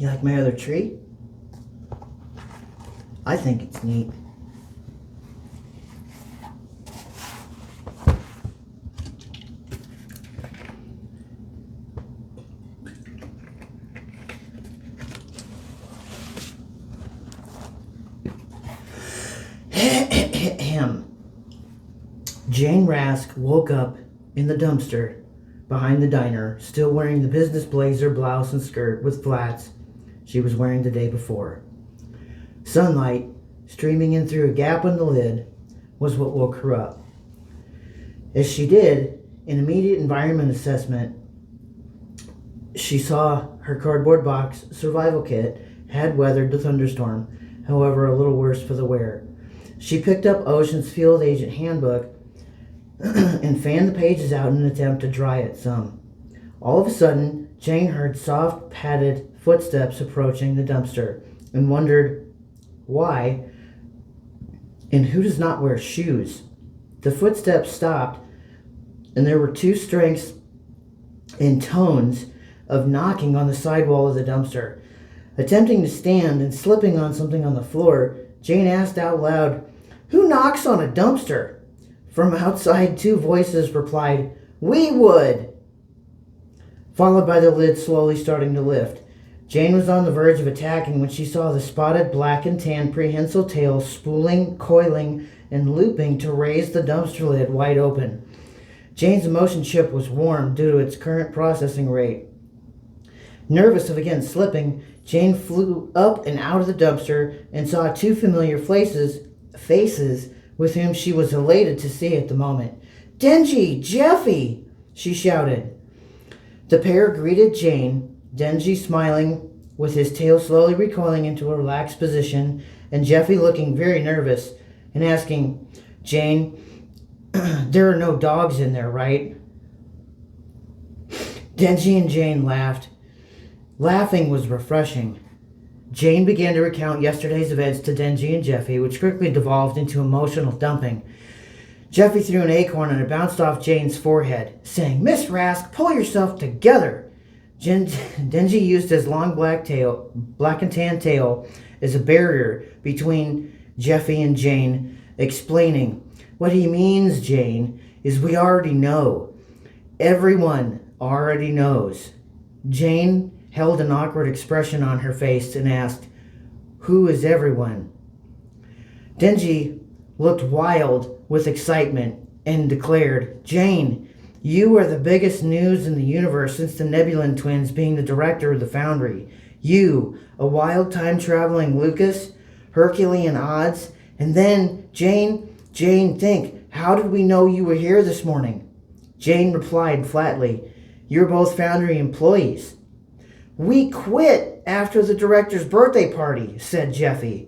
You like my other tree? I think it's neat. Jane Rask woke up in the dumpster behind the diner, still wearing the business blazer, blouse, and skirt with flats she was wearing the day before. Sunlight, streaming in through a gap in the lid, was what woke her up. As she did an immediate environment assessment, she saw her cardboard box survival kit had weathered the thunderstorm, however a little worse for the wear. She picked up Ocean's Field Agent Handbook and fanned the pages out in an attempt to dry it some. All of a sudden, Jane heard soft, padded footsteps approaching the dumpster and wondered why and who does not wear shoes. The footsteps stopped, and there were two strengths and tones of knocking on the sidewall of the dumpster. Attempting to stand and slipping on something on the floor, Jane asked out loud, "Who knocks on a dumpster?" From outside, two voices replied, "We would," followed by the lid slowly starting to lift. Jane was on the verge of attacking when she saw the spotted black and tan prehensile tail spooling, coiling, and looping to raise the dumpster lid wide open. Jane's emotion chip was warm due to its current processing rate. Nervous of again slipping, Jane flew up and out of the dumpster and saw two familiar faces with whom she was elated to see at the moment. "Denji! Jeffy!" she shouted. The pair greeted Jane, Denji smiling with his tail slowly recoiling into a relaxed position, and Jeffy looking very nervous and asking, "Jane, there are no dogs in there, right?" Denji and Jane laughed. Laughing was refreshing. Jane began to recount yesterday's events to Denji and Jeffy, which quickly devolved into emotional dumping. Jeffy threw an acorn and it bounced off Jane's forehead, saying, "Miss Rask, pull yourself together." Denji used his long black and tan tail as a barrier between Jeffy and Jane, explaining, "What he means, Jane, is we already know. Everyone already knows." Jane held an awkward expression on her face and asked, "Who is everyone?" Denji looked wild with excitement and declared, "Jane, you are the biggest news in the universe since the Nebulan twins being the director of the Foundry. You, a wild time-traveling Lucas, Herculean odds, and then, Jane, think, how did we know you were here this morning?" Jane replied flatly, "You're both Foundry employees." "We quit after the director's birthday party," said Jeffy.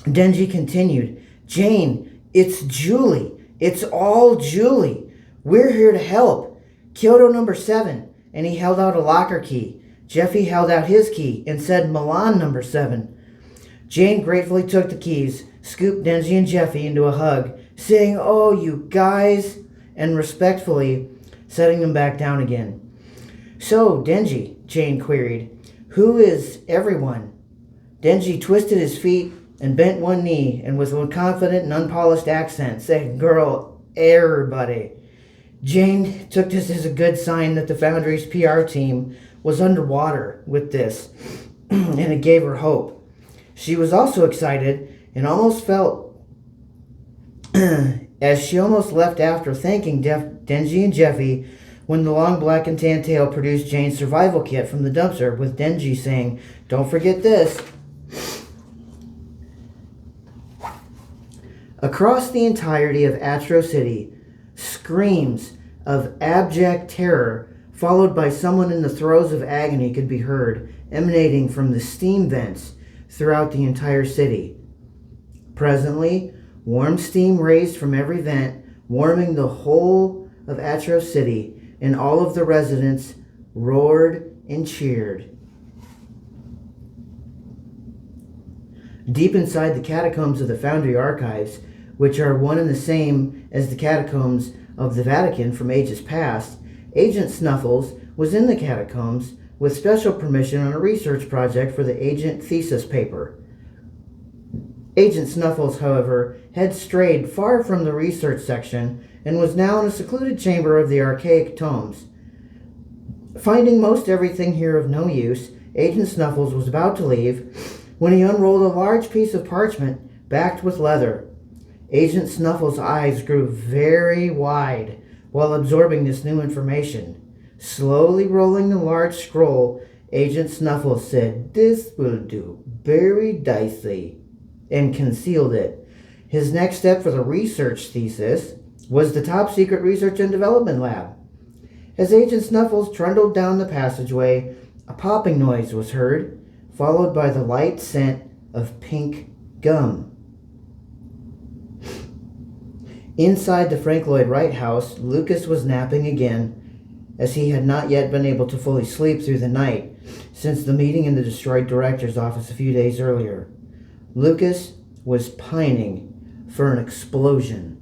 Denji continued, "Jane, it's Julie. It's all Julie. We're here to help. Kyoto number 7. And he held out a locker key. Jeffy held out his key and said Milan number 7. Jane gratefully took the keys, scooped Denji and Jeffy into a hug, saying, "Oh, you guys," and respectfully setting them back down again. "So, Denji," Jane queried, "who is everyone?" Denji twisted his feet and bent one knee, and with a confident and unpolished accent said, "Girl, everybody." Jane took this as a good sign that the Foundry's PR team was underwater with this, and it gave her hope. She was also excited and almost felt as she almost left after thanking Denji and Jeffy when the long black and tan tail produced Jane's survival kit from the dumpster, with Denji saying, "Don't forget this." Across the entirety of Atro City, screams of abject terror, followed by someone in the throes of agony, could be heard, emanating from the steam vents throughout the entire city. Presently, warm steam raised from every vent, warming the whole of Atro City, and all of the residents roared and cheered. Deep inside the catacombs of the Foundry archives, which are one and the same as the catacombs of the Vatican from ages past, Agent Snuffles was in the catacombs with special permission on a research project for the agent thesis paper. Agent Snuffles, however, had strayed far from the research section and was now in a secluded chamber of the archaic tomes. Finding most everything here of no use, Agent Snuffles was about to leave when he unrolled a large piece of parchment backed with leather. Agent Snuffles' eyes grew very wide while absorbing this new information. Slowly rolling the large scroll, Agent Snuffles said, "This will do very nicely," and concealed it. His next step for the research thesis was the top secret research and development lab. As Agent Snuffles trundled down the passageway, a popping noise was heard, followed by the light scent of pink gum. Inside the Frank Lloyd Wright house, Lucas was napping again, as he had not yet been able to fully sleep through the night since the meeting in the destroyed director's office a few days earlier. Lucas was pining for an explosion.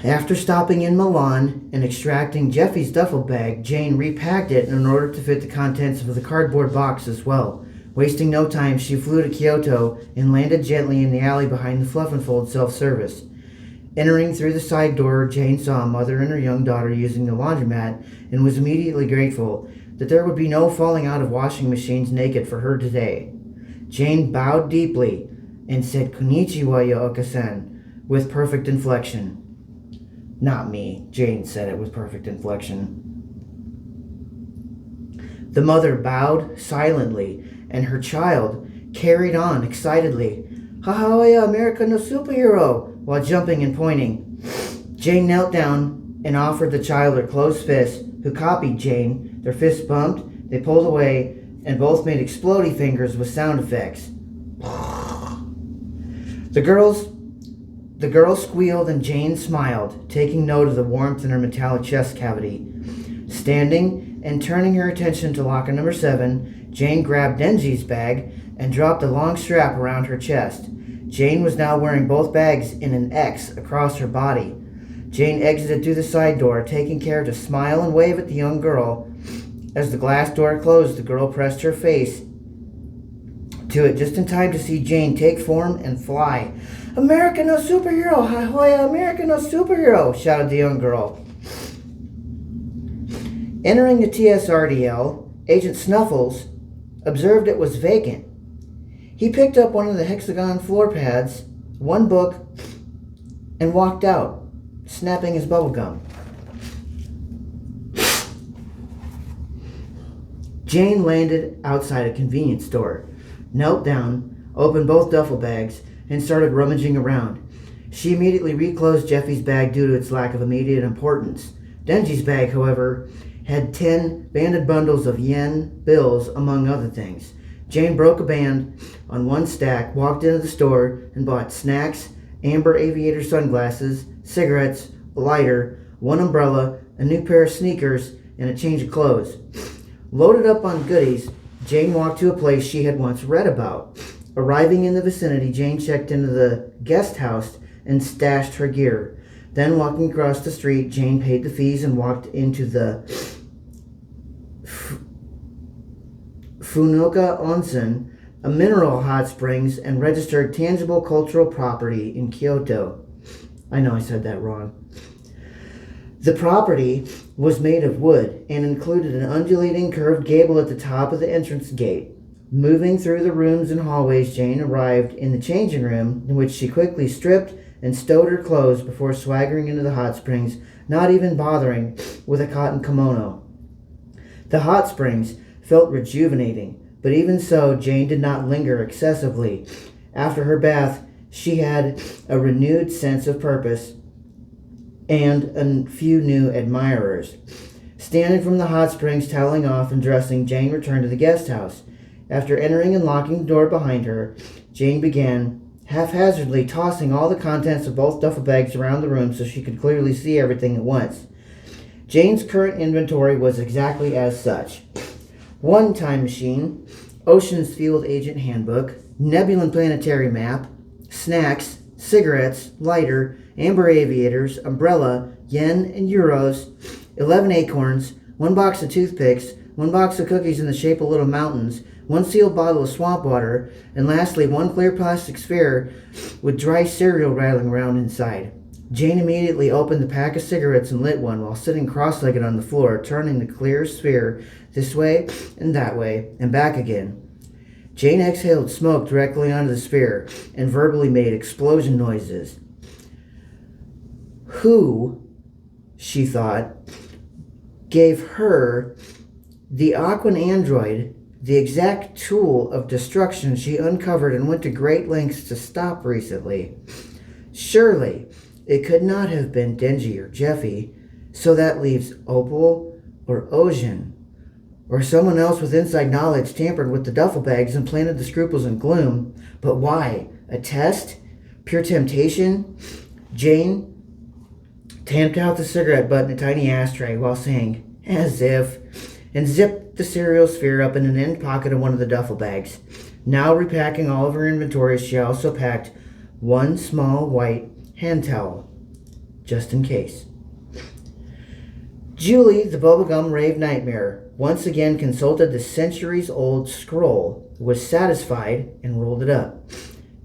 After stopping in Milan and extracting Jeffy's duffel bag, Jane repacked it in order to fit the contents of the cardboard box as well. Wasting no time, she flew to Kyoto and landed gently in the alley behind the Fluff and Fold self-service. Entering through the side door, Jane saw a mother and her young daughter using the laundromat and was immediately grateful that there would be no falling out of washing machines naked for her today. Jane bowed deeply and said, "Konnichiwa, Yooka-san," with perfect inflection. "Not me," Jane said it with perfect inflection. The mother bowed silently, and her child carried on excitedly, "Hahaoya, America no superhero," while jumping and pointing. Jane knelt down and offered the child her closed fist, who copied Jane. Their fists bumped, they pulled away, and both made explodey fingers with sound effects. The girl squealed and Jane smiled, taking note of the warmth in her metallic chest cavity. Standing and turning her attention to locker number 7, Jane grabbed Denji's bag and dropped a long strap around her chest. Jane was now wearing both bags in an X across her body. Jane exited through the side door, taking care to smile and wave at the young girl. As the glass door closed, the girl pressed her face to it just in time to see Jane take form and fly. "America no superhero! Hahoya, America no superhero!" shouted the young girl. Entering the TSRDL, Agent Snuffles observed it was vacant. He picked up one of the hexagon floor pads, one book, and walked out, snapping his bubblegum. Jane landed outside a convenience store, knelt down, opened both duffel bags, and started rummaging around. She immediately reclosed Jeffy's bag due to its lack of immediate importance. Denji's bag, however, had 10 banded bundles of yen bills, among other things. Jane broke a band on one stack, walked into the store, and bought snacks, amber aviator sunglasses, cigarettes, a lighter, one umbrella, a new pair of sneakers, and a change of clothes. Loaded up on goodies, Jane walked to a place she had once read about. Arriving in the vicinity, Jane checked into the guest house and stashed her gear. Then, walking across the street, Jane paid the fees and walked into the Funoka Onsen, a mineral hot springs and registered tangible cultural property in Kyoto. I know I said that wrong. The property was made of wood and included an undulating curved gable at the top of the entrance gate. Moving through the rooms and hallways, Jane arrived in the changing room, in which she quickly stripped and stowed her clothes before swaggering into the hot springs, not even bothering with a cotton kimono. The hot springs felt rejuvenating, but even so, Jane did not linger excessively. After her bath, she had a renewed sense of purpose and a few new admirers. Standing from the hot springs, toweling off and dressing, Jane returned to the guest house. After entering and locking the door behind her, Jane began haphazardly tossing all the contents of both duffel bags around the room so she could clearly see everything at once. Jane's current inventory was exactly as such. One time machine, Ocean's Field Agent Handbook, Nebulan Planetary Map, snacks, cigarettes, lighter, amber aviators, umbrella, yen and euros, 11 acorns, 1 box of toothpicks, 1 box of cookies in the shape of little mountains, 1 sealed bottle of swamp water, and lastly 1 clear plastic sphere with dry cereal rattling around inside. Jane immediately opened the pack of cigarettes and lit one while sitting cross-legged on the floor, turning the clear sphere this way and that way and back again. Jane exhaled smoke directly onto the sphere and verbally made explosion noises. Who, she thought, gave her, the Aquan android, the exact tool of destruction she uncovered and went to great lengths to stop recently? Surely it could not have been Denji or Jeffy, so that leaves Opal or Ocean, or someone else with inside knowledge tampered with the duffel bags and planted the scruples and gloom. But why? A test? Pure temptation? Jane tamped out the cigarette butt in a tiny ashtray while saying, as if, and zipped the cereal sphere up in an end pocket of one of the duffel bags. Now repacking all of her inventory, she also packed 1 small white hand towel, just in case. Julie, the bubblegum rave nightmare, once again consulted the centuries-old scroll, was satisfied, and rolled it up.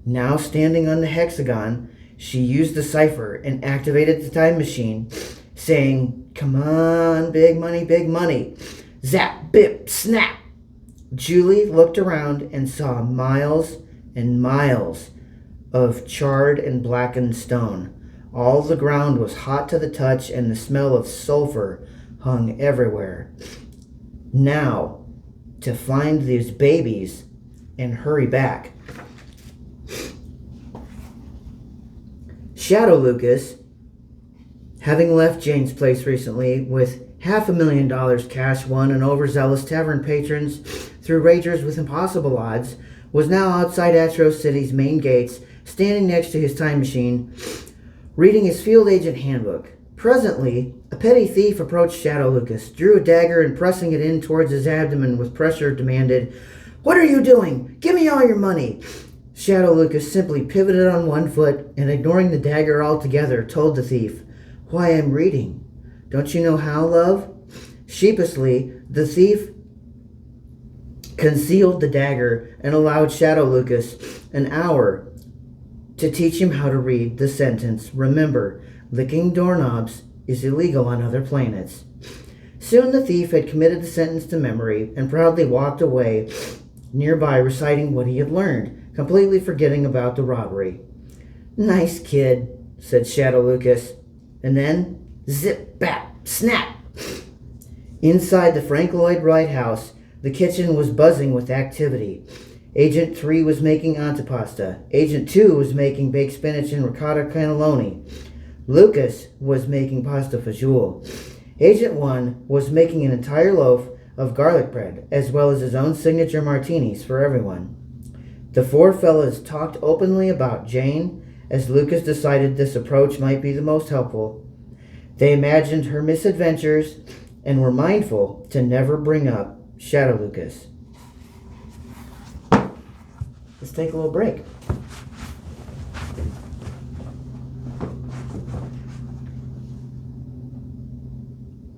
Now standing on the hexagon, she used the cipher and activated the time machine, saying, "Come on, big money, big money." Zap, bip, snap. Julie looked around and saw miles and miles of charred and blackened stone. All the ground was hot to the touch, and the smell of sulfur hung everywhere. Now, to find these babies and hurry back. Shadow Lucas, having left Jane's place recently with $500,000 cash won and overzealous tavern patrons through ragers with impossible odds, was now outside Atro City's main gates, standing next to his time machine, reading his field agent handbook. Presently, a petty thief approached Shadow Lucas, drew a dagger, and pressing it in towards his abdomen with pressure, demanded, "What are you doing? Give me all your money." Shadow Lucas simply pivoted on one foot and, ignoring the dagger altogether, told the thief, "Why, I'm reading. Don't you know how, love?" Sheepishly, the thief concealed the dagger and allowed Shadow Lucas an hour to teach him how to read the sentence, "Remember, licking doorknobs is illegal on other planets." Soon the thief had committed the sentence to memory and proudly walked away nearby reciting what he had learned, completely forgetting about the robbery. "Nice kid," said Shadow Lucas. And then, zip, bap, snap! Inside the Frank Lloyd Wright house, the kitchen was buzzing with activity. Agent 3 was making antipasta. Agent 2 was making baked spinach and ricotta cannelloni. Lucas was making pasta fagioli. Agent 1 was making an entire loaf of garlic bread, as well as his own signature martinis for everyone. The 4 fellas talked openly about Jane, as Lucas decided this approach might be the most helpful. They imagined her misadventures and were mindful to never bring up Shadow Lucas. Let's take a little break.